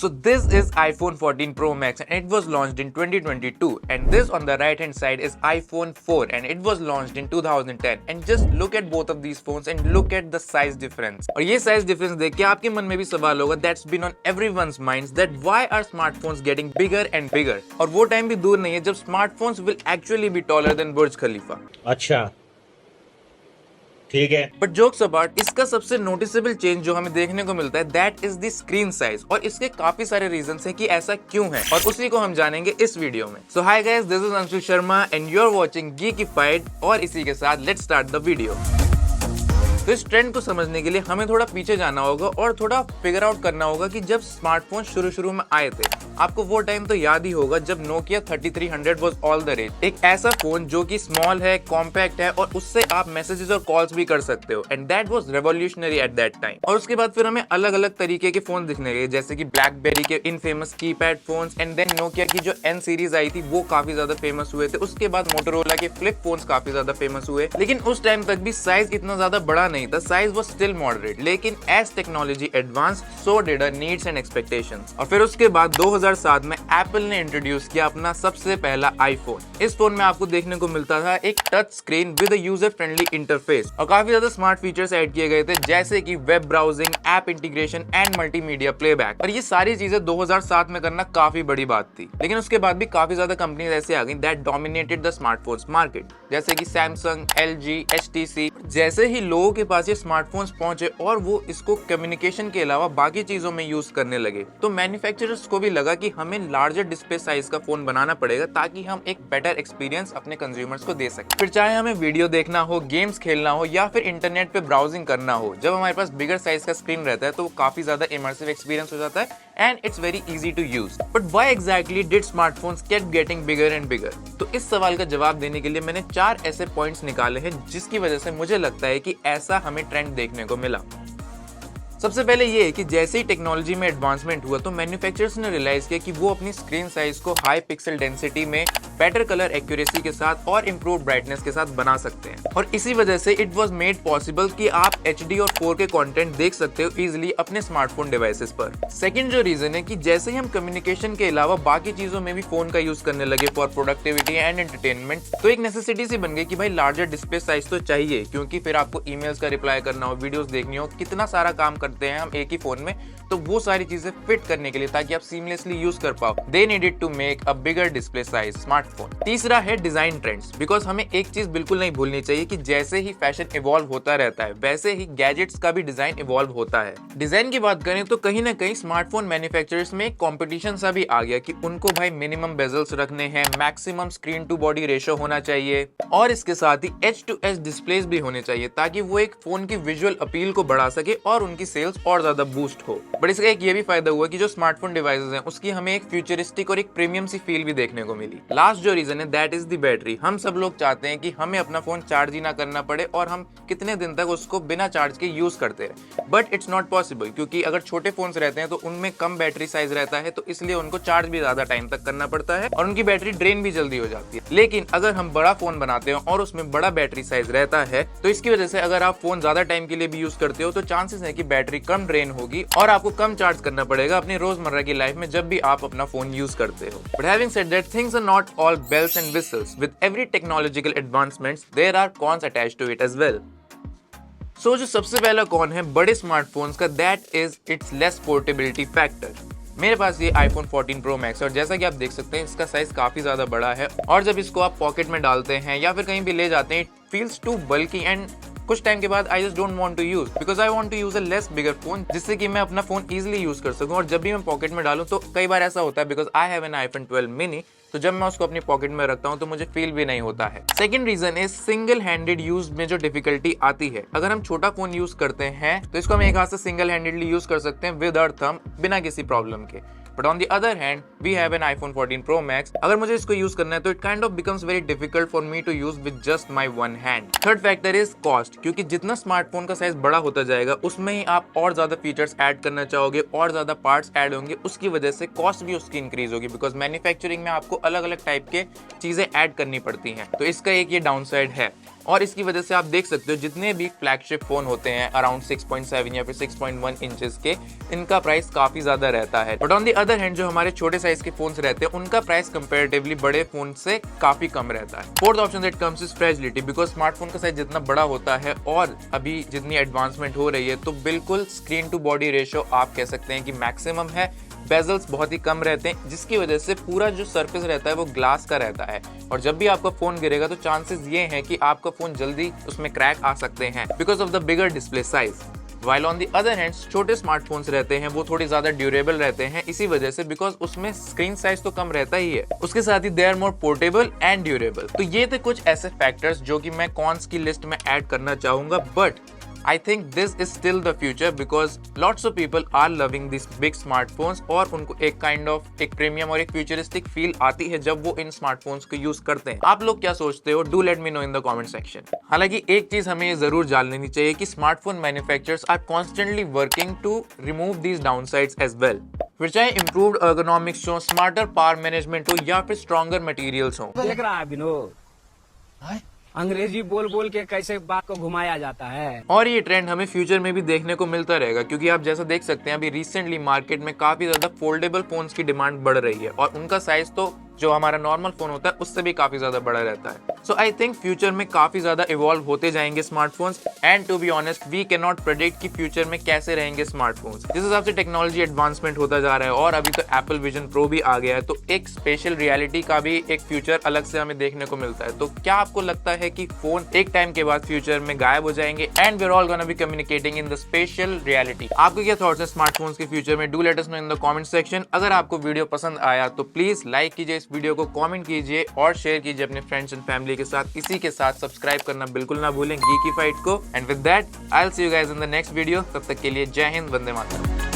So this is iPhone 14 Pro Max and it was launched in 2022, and this on the right hand side is iPhone 4 and it was launched in 2010. And just look at both of these phones and look at the size difference. और ये size difference देख के आपके मन में भी सवाल होगा, that's been on everyone's minds, that why are smartphones getting bigger and bigger? और वो टाइम भी दूर नहीं है जब smartphones will actually be taller than Burj Khalifa. अच्छा, ठीक है। बट जोक्स अपार्ट, इसका सबसे नोटिसेबल चेंज जो हमें देखने को मिलता है that is the screen size, और इसके काफी सारे रीजंस हैं कि ऐसा क्यों है, और उसी को हम जानेंगे इस वीडियो में। So hi guys, this is Anshu Sharma and you are watching Geekified, और इसी के साथ लेट्स स्टार्ट द वीडियो। तो इस ट्रेंड को समझने के लिए हमें थोड़ा पीछे जाना होगा और थोड़ा फिगर आउट करना होगा कि जब स्मार्टफोन शुरू में आए थे, आपको वो टाइम तो याद ही होगा जब Nokia 3300 was all the rage. एक ऐसा फोन जो कि स्मॉल है, कॉम्पैक्ट है, और उससे आप मैसेजेस और कॉल्स भी कर सकते हो, and that was revolutionary at that time. और उसके बाद फिर हमें अलग अलग तरीके के फोन दिखने लगे, जैसे कि ब्लैकबेरी के infamous keypad phones, and then Nokia की जो एन सीरीज आई थी वो काफी ज्यादा फेमस हुए थे। उसके बाद मोटोरोला के फ्लिप फोन्स काफी ज्यादा फेमस हुए, लेकिन उस टाइम तक भी साइज इतना ज्यादा बड़ा नहीं था, साइज वाज स्टिल मॉडरेट। लेकिन as technology advance, so did our needs and expectations. और फिर उसके बाद 2007 में एप्पल ने इंट्रोड्यूस किया अपना सबसे पहला आईफोन। इस फोन में आपको देखने को मिलता था एक touch screen with user friendly interface, और काफी ज्यादा स्मार्ट फीचर्स ऐड किए गए थे, जैसे कि web browsing, app integration and multimedia playback. और ये सारी चीजें 2007 में करना काफी बड़ी बात थी। लेकिन उसके बाद भी काफी ज्यादा कंपनीज ऐसे आ गई that dominated the smartphones market, जैसे कि सैमसंग, एलजी, एचटीसी। जैसे ही लोगों के पास ये स्मार्टफोन्स पहुंचे और वो इसको कम्युनिकेशन के अलावा बाकी चीजों में यूज करने लगे, तो मैन्युफैक्चरर्स को भी लगा कि हमें लार्जर डिस्प्ले साइज का फोन बनाना पड़ेगा ताकि हम एक बेटर एक्सपीरियंस अपने कंज्यूमर्स को दे सकें। फिर चाहे हमें वीडियो देखना हो, गेम्स खेलना हो, या फिर इंटरनेट पे ब्राउजिंग करना हो, जब हमारे पास बिगर साइज का स्क्रीन रहता है तो वो काफी ज्यादा इमर्सिव एक्सपीरियंस हो जाता है and it's very easy to use. But why exactly did smartphones keep getting bigger and bigger? तो इस सवाल का जवाब देने के लिए मैंने 4 ऐसे पॉइंट्स निकाले हैं जिसकी वजह से मुझे लगता है कि ऐसा हमें ट्रेंड देखने को मिला। सबसे पहले ये है कि जैसे ही टेक्नोलॉजी में एडवांसमेंट हुआ तो मैन्युफैक्चरर्स ने रियलाइज किया कि वो अपनी स्क्रीन साइज को हाई पिक्सल डेंसिटी में, बेटर कलर एक्यूरेसी के साथ और इंप्रूव्ड ब्राइटनेस के साथ बना सकते हैं, और इसी वजह से इट वाज मेड पॉसिबल कि आप HD और 4K कंटेंट देख सकते हो इजीली अपने स्मार्टफोन डिवाइसेस पर। सेकंड जो रीजन है कि जैसे ही हम कम्युनिकेशन के अलावा बाकी चीजों में भी फोन का यूज करने लगे फॉर प्रोडक्टिविटी एंड एंटरटेनमेंट, तो एक नेसेसिटी सी बन गई कि भाई लार्जर डिस्प्ले साइज तो चाहिए, क्योंकि फिर आपको ईमेल्स का रिप्लाई करना हो, वीडियोस देखनी हो, कितना सारा काम करते हैं हम एक ही फोन में, तो वो सारी चीजें फिट करने के लिए ताकि आप सीमलेसली यूज कर पाओ, they needed to make a bigger display size smartphone. तीसरा है डिजाइन ट्रेंड्स, बिकॉज हमें एक चीज बिल्कुल नहीं भूलनी चाहिए कि जैसे ही फैशन इवॉल्व होता रहता है वैसे ही गैजेट्स का भी डिजाइन इवॉल्व होता है। डिजाइन की बात करें तो कहीं ना कहीं स्मार्टफोन मैन्युफैक्चरर्स में एक कॉम्पिटिशन सा भी आ गया कि उनको भाई मिनिमम बेजल्स रखने हैं, maximum screen to body ratio होना चाहिए, और इसके साथ ही एज टू एज डिस्प्लेस भी होने चाहिए ताकि वो एक फोन की विजुअल अपील को बढ़ा सके और उनकी सेल्स और ज्यादा बूस्ट हो। बट इसका एक ये भी फायदा हुआ कि जो स्मार्टफोन डिवाइसेस हैं उसकी हमें एक फ्यूचरिस्टिक और एक प्रीमियम सी फील भी देखने को मिली। लास्ट जो रीजन है दैट इज द बैटरी। हम सब लोग चाहते हैं कि हमें अपना फोन चार्ज ही ना करना पड़े और हम कितने दिन तक उसको बिना चार्ज के यूज करते हैं, बट इट्स नॉट पॉसिबल, क्योंकि अगर छोटे फोन्स रहते हैं तो उनमें कम बैटरी साइज रहता है, तो इसलिए उनको चार्ज भी ज्यादा टाइम तक करना पड़ता है और उनकी बैटरी ड्रेन भी जल्दी हो जाती है। लेकिन अगर हम बड़ा फोन बनाते हैं और उसमें बड़ा बैटरी साइज रहता है, तो इसकी वजह से अगर आप फोन ज्यादा टाइम के लिए भी यूज करते हो तो चांसेस है कि बैटरी कम ड्रेन होगी और आपको कम चार्ज करना पड़ेगा अपनी रोजमर्रा की लाइफ में जब भी आप अपना फोन यूज करते हो। But having said that, things are not all bells and whistles. With every technological advancements, there are cons attached to it as well. So जो सबसे पहला कॉन है बड़े स्मार्टफोन्स का, that is its less portability factor. मेरे पास ये iPhone 14 Pro Max, और जैसा कि आप देख सकते हैं इसका साइज काफी ज्यादा बड़ा है, और जब इसको आप पॉकेट में डालते हैं या फिर कहीं भी ले जाते हैं, it feels too bulky and कुछ टाइम के बाद I just don't want to use, because I want to use a less bigger phone, जिससे कि मैं अपना फोन इजीली यूज कर सकूं। और जब भी मैं पॉकेट में डालूं तो कई बार ऐसा होता है, because I have an iPhone 12 mini, तो जब मैं उसको अपनी पॉकेट में रखता हूं तो मुझे फील भी नहीं होता है। Second reason is single handed use में जो डिफिकल्टी आती है। अगर हम छोटा फोन यूज करते हैं तो इसको हम एक हाथ से सिंगल हैंडेडली यूज कर सकते हैं विद आवर थंब, बिना किसी प्रॉब्लम के। But on the other hand we have an iPhone 14 Pro Max, अगर मुझे इसको यूज करना है तो it kind of becomes very difficult for me to use with just my one hand. Third factor is cost, क्योंकि जितना smartphone का size बड़ा होता जाएगा उसमें ही आप और ज्यादा फीचर्स ऐड करना चाहोगे और ज्यादा पार्ट्स ऐड होंगे, उसकी वजह से कॉस्ट भी उसकी इंक्रीज होगी, बिकॉज मैन्युफैक्चरिंग में आपको अलग अलग टाइप के चीजें ऐड करनी पड़ती हैं, तो इसका एक ये डाउन साइड है। और इसकी वजह से आप देख सकते हो जितने भी फ्लैगशिप फोन होते हैं अराउंड 6.7 या फिर 6.1 इंचेस के, इनका प्राइस काफी ज्यादा रहता है। But on the other hand जो हमारे छोटे साइज के फोन्स रहते हैं उनका प्राइस कंपैरेटिवली बड़े फोन से काफी कम रहता है। Fourth option that comes is fragility, because smartphone का साइज जितना बड़ा होता है और अभी जितनी एडवांसमेंट हो रही है तो बिल्कुल स्क्रीन टू बॉडी रेशियो आप कह सकते हैं कि मैक्सिमम है। बेजल्स बहुत ही कम रहते हैं जिसकी वजह से पूरा जो सरफेस रहता है वो ग्लास का रहता है और जब भी आपका फोन गिरेगा तो चांसेस ये हैं कि आपका फोन जल्दी उसमें क्रैक आ सकते हैं because of the bigger display size. While on the other hand छोटे स्मार्टफोन्स रहते हैं वो थोड़ी ज्यादा ड्यूरेबल रहते हैं इसी वजह से, बिकॉज उसमें स्क्रीन साइज तो कम रहता ही है, उसके साथ ही they are more portable and durable. तो ये थे कुछ ऐसे फैक्टर्स जो कि मैं कॉन्स की लिस्ट में ऐड करना चाहूंगा, but I think this is still the future because lots of people are loving these big smartphones और उनको एक kind of एक प्रीमियम और एक फ्यूचरिस्टिक फील आती है जब वो इन स्मार्टफोन्स को यूज करते हैं। आप लोग क्या सोचते हो? Do let me know in the comment section. हालांकि एक चीज हमें ये जरूर जान लेनी चाहिए कि smartphone manufacturers are constantly working to remove these downsides as well, फिर चाहे इम्प्रूव्ड एर्गोनॉमिक्स हो, स्मार्टर पावर मैनेजमेंट हो या फिर स्ट्रॉन्गर मटेरियल्स हो। देख रहा है विनोद, अंग्रेजी बोल बोल के कैसे बात को घुमाया जाता है। और ये ट्रेंड हमें फ्यूचर में भी देखने को मिलता रहेगा क्योंकि आप जैसा देख सकते हैं अभी रिसेंटली मार्केट में काफी ज्यादा फोल्डेबल फोन्स की डिमांड बढ़ रही है और उनका साइज तो जो हमारा नॉर्मल फोन होता है उससे भी काफी ज्यादा बड़ा रहता है। सो आई थिंक फ्यूचर में काफी ज्यादा इवॉल्व होते जाएंगे smartphones and to be honest we can not predict कि फ्यूचर में कैसे रहेंगे स्मार्टफोन्स। जिस हिसाब से टेक्नोलॉजी एडवांसमेंट होता जा रहा है और अभी तो एप्पल विजन प्रो भी आ गया है तो एक स्पेशल रियलिटी का भी एक फ्यूचर अलग से हमें देखने को मिलता है। तो क्या आपको लगता है कि फोन एक टाइम के बाद फ्यूचर में गायब हो जाएंगे and we are all gonna be communicating in the spatial reality? आपके क्या थॉट्स हैं स्मार्टफोन्स के फ्यूचर में? Do let us know in the comment section. अगर आपको वीडियो पसंद आया तो प्लीज लाइक कीजिए इस वीडियो को, कमेंट कीजिए और शेयर कीजिए अपने फ्रेंड्स एंड फैमिली के साथ। इसी के साथ सब्सक्राइब करना बिल्कुल ना भूलें गीकी फाइट को। And with that I will see you guys in the next video. तब तक के लिए जय हिंद, वंदे मातरम।